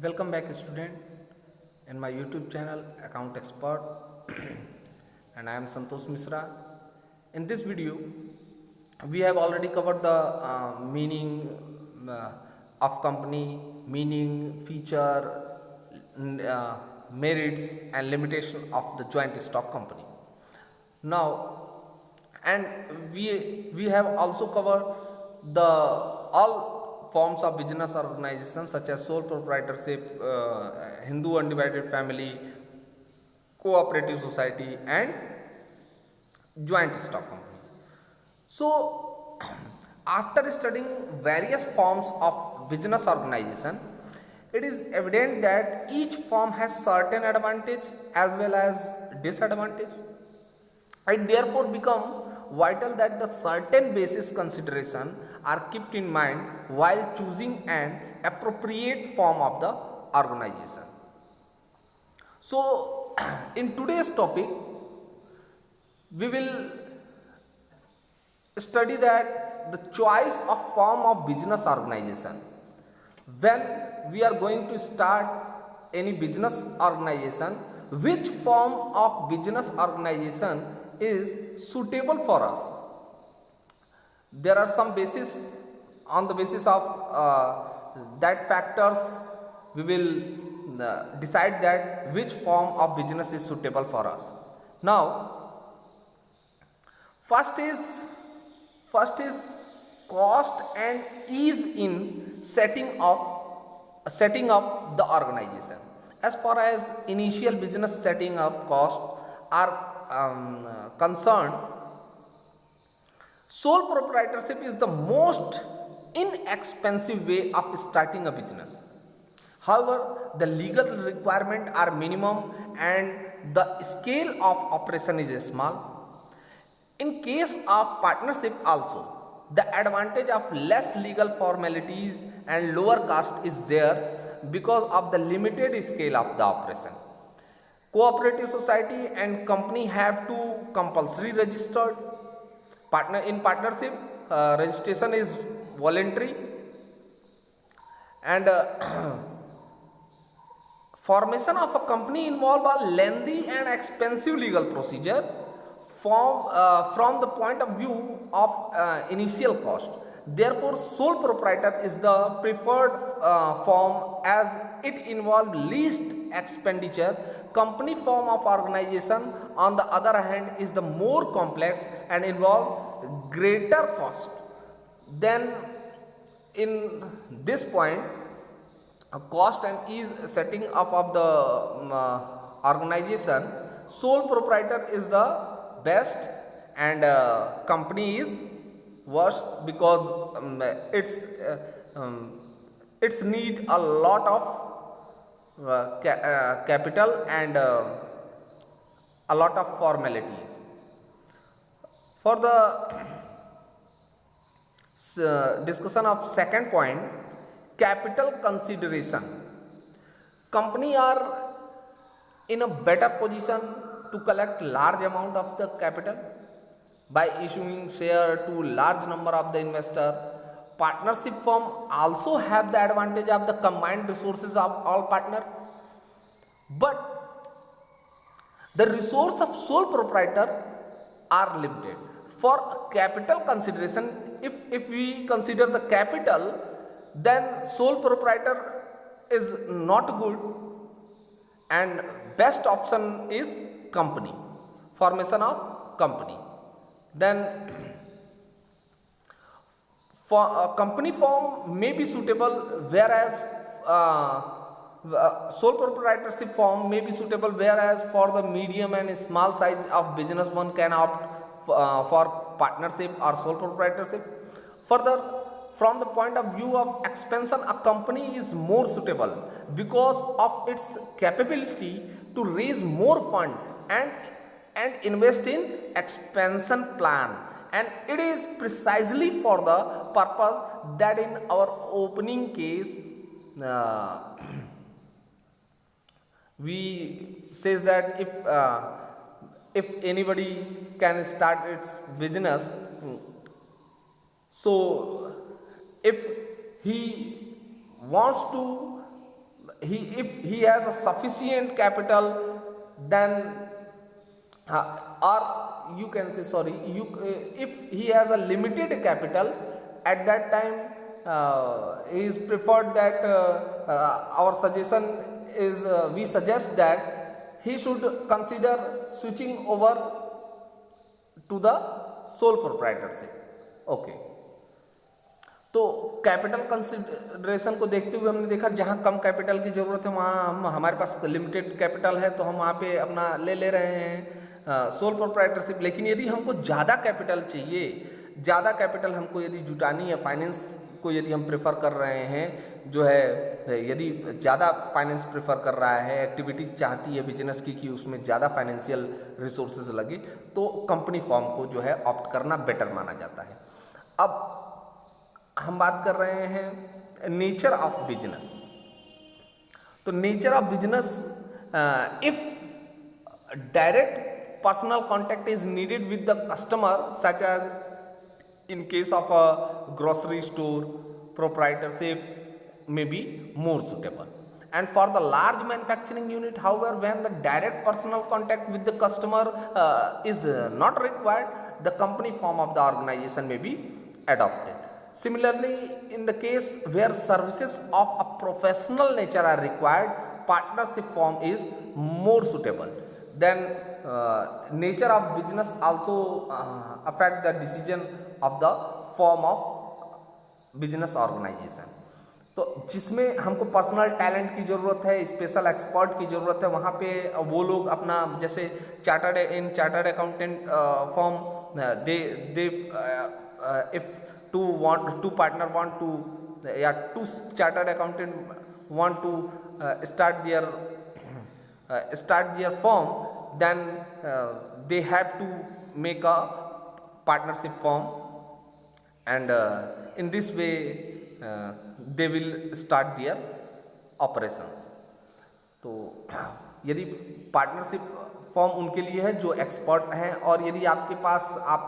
Welcome back, student, in my YouTube channel Account Expert, and I am Santosh Misra. In this video, we have already covered the meaning of company, meaning, feature, merits, and limitation of the joint stock company. Now, and we have also covered the all forms of business organization such as sole proprietorship, Hindu undivided family, cooperative society, and joint stock company. So, after studying various forms of business organization, it is evident that each form has certain advantage as well as disadvantage. It therefore become vital that the certain basis consideration are kept in mind while choosing an appropriate form of the organization. So, in today's topic, we will study that the choice of form of business organization. When we are going to start any business organization, which form of business organization is suitable for us? There are some basis. On the basis of that factors, we will decide that which form of business is suitable for us. Now, first is cost and ease in setting up the organization. As far as initial business setting up cost are concerned, sole proprietorship is the most inexpensive way of starting a business. However, the legal requirements are minimum and the scale of operation is small. In case of partnership also, the advantage of less legal formalities and lower cost is there because of the limited scale of the operation. Cooperative society and company have to compulsory registered. In partnership, registration is voluntary, and formation of a company involve a lengthy and expensive legal procedure from the point of view of initial cost. Therefore, sole proprietor is the preferred form as it involves least expenditure. Company form of organization, on the other hand, is the more complex and involve greater cost. Then, in this point, cost and ease setting up of the organization, sole proprietor is the best, and company is worst because it's need a lot of capital and a lot of formalities. For the discussion of second point, capital consideration, company are in a better position to collect large amount of the capital by issuing share to large number of the investor. Partnership firm also have the advantage of the combined resources of all partner, but the resource of sole proprietor are limited. For capital consideration, if we consider the capital, then sole proprietor is not good, and best option is company, formation of company. Then for a company form may be suitable, whereas sole proprietorship form may be suitable, whereas for the medium and small size of business one can opt for partnership or sole proprietorship. Further, from the point of view of expansion, a company is more suitable because of its capability to raise more fund and invest in expansion plan, and it is precisely for the purpose that in our opening case we says that if anybody can start its business, so if he wants to if he has a sufficient capital, then or you can say, sorry, if he has a limited capital, at that time it is preferred that our suggestion is we suggest that he should consider switching over to the sole proprietorship. Okay, तो capital consideration को देखते हुए हमने देखा जहाँ कम capital की ज़रूरत है वहाँ हमारे पास लिमिटेड कैपिटल है तो हम वहाँ पे अपना ले रहे हैं सोल प्रोप्राइटरशिप। लेकिन यदि हमको ज़्यादा कैपिटल चाहिए, ज़्यादा कैपिटल हमको यदि जुटानी है, फाइनेंस को यदि हम प्रेफर कर रहे हैं, जो है यदि ज़्यादा फाइनेंस प्रेफर कर रहा है, एक्टिविटी चाहती है बिजनेस की कि उसमें ज़्यादा फाइनेंशियल रिसोर्सेज लगे, तो कंपनी फॉर्म को जो है ऑप्ट करना बेटर माना जाता है। अब हम बात कर रहे हैं नेचर ऑफ बिजनेस। तो nature of business, if direct personal contact is needed with the customer such as in case of a grocery store, proprietorship may be more suitable. And for the large manufacturing unit, however, when the direct personal contact with the customer is not required, the company form of the organization may be adopted. Similarly, in the case where services of a professional nature are required, partnership form is more suitable. Then nature of business also affect the decision of the form of business organization. तो जिसमें हमको personal talent की ज़रूरत है, special expert की ज़रूरत है, वहाँ पे वो लोग अपना जैसे चार्टर्ड अकाउंटेंट फॉर्म दे if two partner want to या two chartered accountant want to start their firm, then they have to make a partnership form, and in this way they will start their operations. तो यदि partnership form उनके लिए है जो expert हैं, और यदि आपके पास आप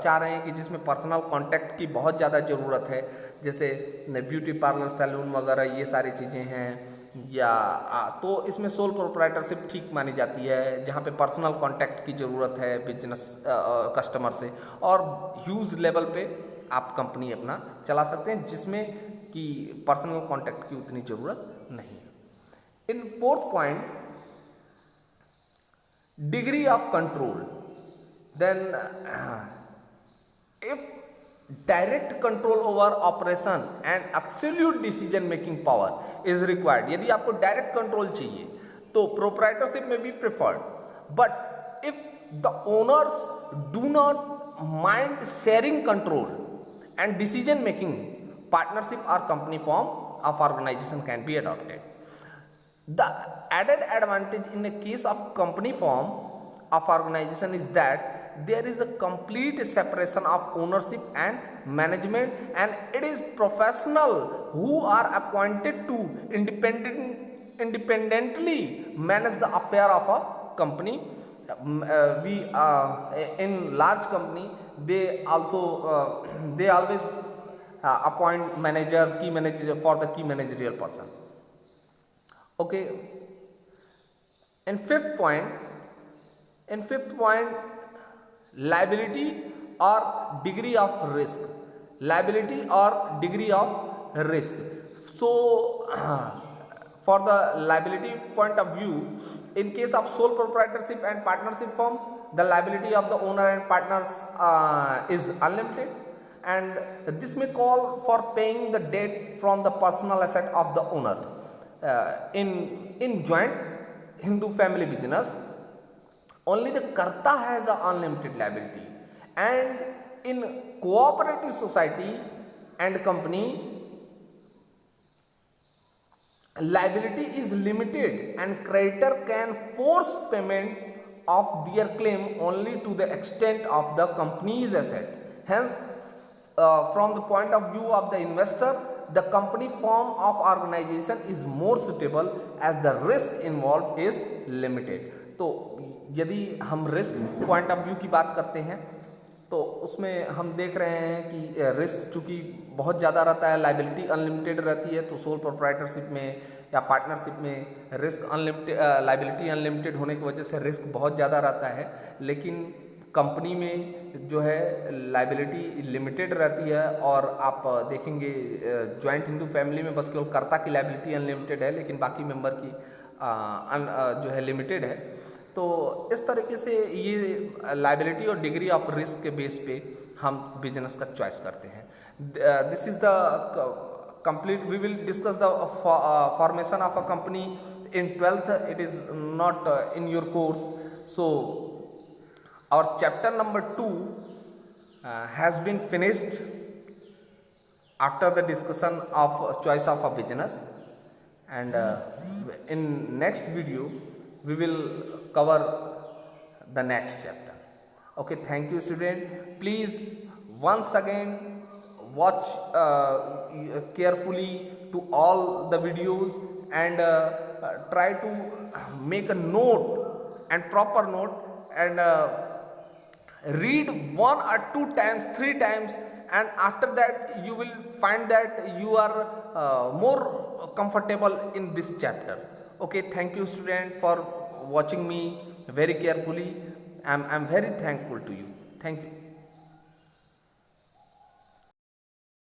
चाह रहे हैं कि जिसमें पर्सनल कांटेक्ट की बहुत ज़्यादा ज़रूरत है, जैसे ब्यूटी पार्लर, सैलून वगैरह ये सारी चीज़ें हैं, या तो इसमें सोल प्रोप्राइटरशिप ठीक मानी जाती है, जहाँ पे पर्सनल कांटेक्ट की ज़रूरत है बिजनेस कस्टमर से, और ह्यूज लेवल पे आप कंपनी अपना चला सकते हैं जिसमें कि पर्सनल कांटेक्ट की उतनी ज़रूरत नहीं है। In fourth point, degree of control, then if direct control over operation and absolute decision making power is required. यदि आपको डायरेक्ट कंट्रोल चाहिए तो प्रोप्राइटरशिप में be preferred, but if the owners do not mind sharing control and decision making, partnership और company form of organisation can be adopted. The added advantage in the case of company form of organisation is that there is a complete separation of ownership and management, and it is professional who are appointed to independently manage the affair of a company. We in large company they always appoint manager, key manager for the key managerial person. Okay, in fifth point, liability or degree of risk. Liability or degree of risk. So for the liability point of view, in case of sole proprietorship and partnership firm, the liability of the owner and partners is unlimited, and this may call for paying the debt from the personal asset of the owner. In joint Hindu family business, only the karta has an unlimited liability, and in cooperative society and company, liability is limited and creditor can force payment of their claim only to the extent of the company's asset. Hence, from the point of view of the investor, the company form of organization is more suitable as the risk involved is limited. तो यदि हम risk point of view की बात करते हैं तो उसमें हम देख रहे हैं कि रिस्क चूँकि बहुत ज़्यादा रहता है, लाइबिलिटी अनलिमिटेड रहती है, तो सोल प्रोप्राइटरशिप में या पार्टनरशिप में रिस्क अनलिमिटेड, लाइबिलिटी अनलिमिटेड होने की वजह से रिस्क बहुत ज़्यादा रहता है। लेकिन कंपनी में जो है लाइबिलिटी लिमिटेड रहती है, और आप देखेंगे जॉइंट हिंदू फैमिली में बस केवल कर्ता की लाइबिलिटी अनलिमिटेड है, लेकिन बाकी मेंबर की जो है लिमिटेड है। तो इस तरीके से ये लाइबिलिटी और डिग्री ऑफ रिस्क के बेस पे हम बिजनेस का चॉइस करते हैं। This is the complete, we will discuss the formation of a company in 12th, it is not in your course. So our chapter number 2 has been finished after the discussion of choice of a business, and in next video we will cover the next chapter. Okay, thank you student. Please once again watch carefully to all the videos, and try to make a note and proper note, and read 1 or 2 times, 3 times, and after that you will find that you are more comfortable in this chapter. Okay, thank you student for watching me very carefully. I'm very thankful to you. Thank you.